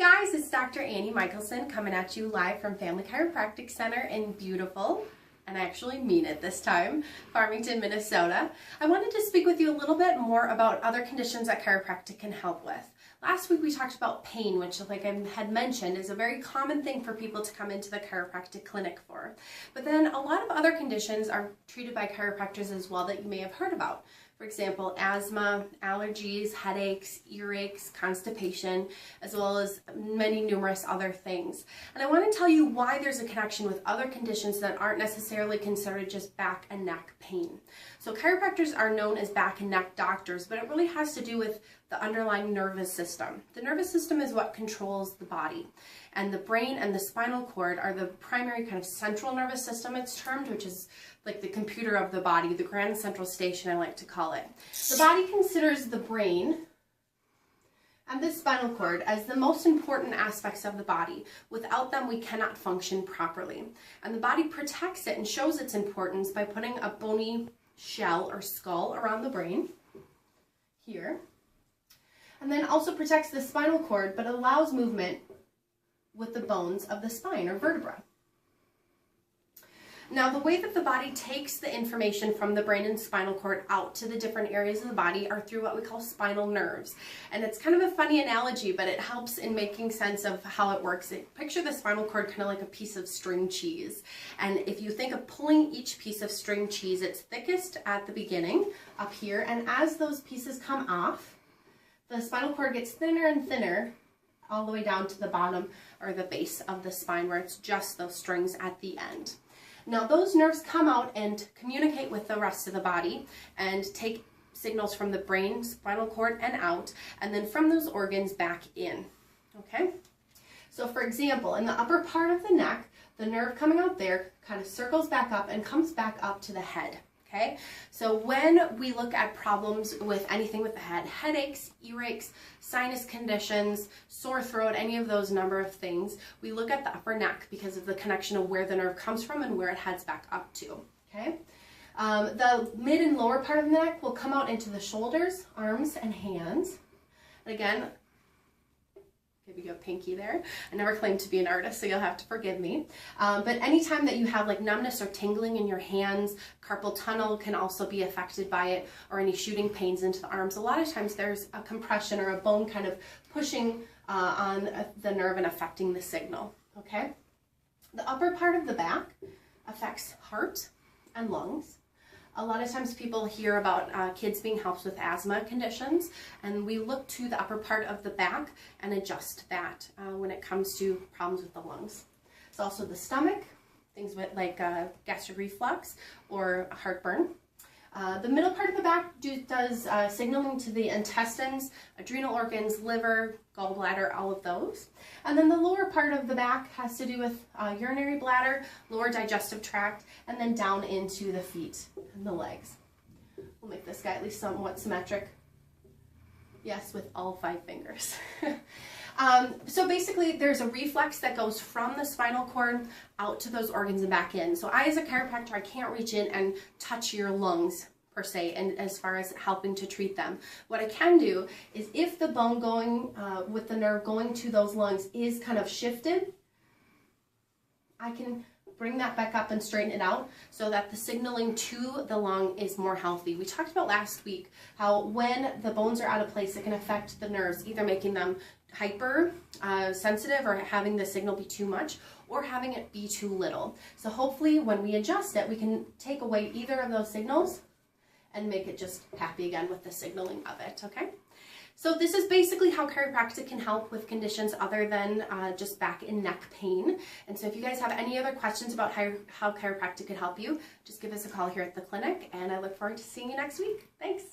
guys, it's Dr. Annie Michelson coming at you live from Family Chiropractic Center in beautiful, and I actually mean it this time, Farmington, Minnesota. I wanted to speak with you a little bit more about other conditions that chiropractic can help with. Last week we talked about pain, which, like I had mentioned, is a very common thing for people to come into the chiropractic clinic for. But then a lot of other conditions are treated by chiropractors as well that you may have heard about. For example, asthma, allergies, headaches, earaches, constipation, as well as many numerous other things. And I want to tell you why there's a connection with other conditions that aren't necessarily considered just back and neck pain. So chiropractors are known as back and neck doctors, but it really has to do with the underlying nervous system. The nervous system is what controls the body, and the brain and the spinal cord are the primary kind of central nervous system, it's termed, which is like the computer of the body, the grand central station I like to call it. The body considers the brain and the spinal cord as the most important aspects of the body. Without them, we cannot function properly. And the body protects it and shows its importance by putting a bony shell or skull around the brain here. And then also protects the spinal cord, but allows movement with the bones of the spine or vertebra. Now, the way that the body takes the information from the brain and spinal cord out to the different areas of the body are through what we call spinal nerves. And it's kind of a funny analogy, but it helps in making sense of how it works. Picture the spinal cord kind of like a piece of string cheese. And if you think of pulling each piece of string cheese, it's thickest at the beginning up here. And as those pieces come off, the spinal cord gets thinner and thinner all the way down to the bottom or the base of the spine, where it's just those strings at the end. Now those nerves come out and communicate with the rest of the body and take signals from the brain, spinal cord, and out, and then from those organs back in, okay? So for example, in the upper part of the neck, the nerve coming out there kind of circles back up and comes back up to the head. Okay, so when we look at problems with anything with the head, headaches, earaches, sinus conditions, sore throat, any of those number of things, we look at the upper neck because of the connection of where the nerve comes from and where it heads back up to. Okay, the mid and lower part of the neck will come out into the shoulders, arms, and hands. And again, maybe a pinky there. I never claimed to be an artist, so you'll have to forgive me. But anytime that you have like numbness or tingling in your hands, carpal tunnel can also be affected by it, or any shooting pains into the arms. A lot of times there's a compression or a bone kind of pushing on the nerve and affecting the signal, okay? The upper part of the back affects heart and lungs. A lot of times people hear about kids being helped with asthma conditions, and we look to the upper part of the back and adjust that when it comes to problems with the lungs. It's also the stomach, things with like gastric reflux or heartburn. The middle part of the back does signaling to the intestines, adrenal organs, liver, gallbladder, all of those. And then the lower part of the back has to do with urinary bladder, lower digestive tract, and then down into the feet and the legs. We'll make this guy at least somewhat symmetric. Yes, with all 5 fingers. So basically there's a reflex that goes from the spinal cord out to those organs and back in. So I, as a chiropractor, I can't reach in and touch your lungs per se, and as far as helping to treat them. What I can do is, if the bone going with the nerve going to those lungs is kind of shifted, I can bring that back up and straighten it out so that the signaling to the lung is more healthy. We talked about last week how when the bones are out of place, it can affect the nerves, either making them hyper sensitive or having the signal be too much, or having it be too little. So hopefully when we adjust it, we can take away either of those signals and make it just happy again with the signaling of it, okay? So this is basically how chiropractic can help with conditions other than just back and neck pain. And so if you guys have any other questions about how chiropractic could help you, just give us a call here at the clinic, and I look forward to seeing you next week. Thanks.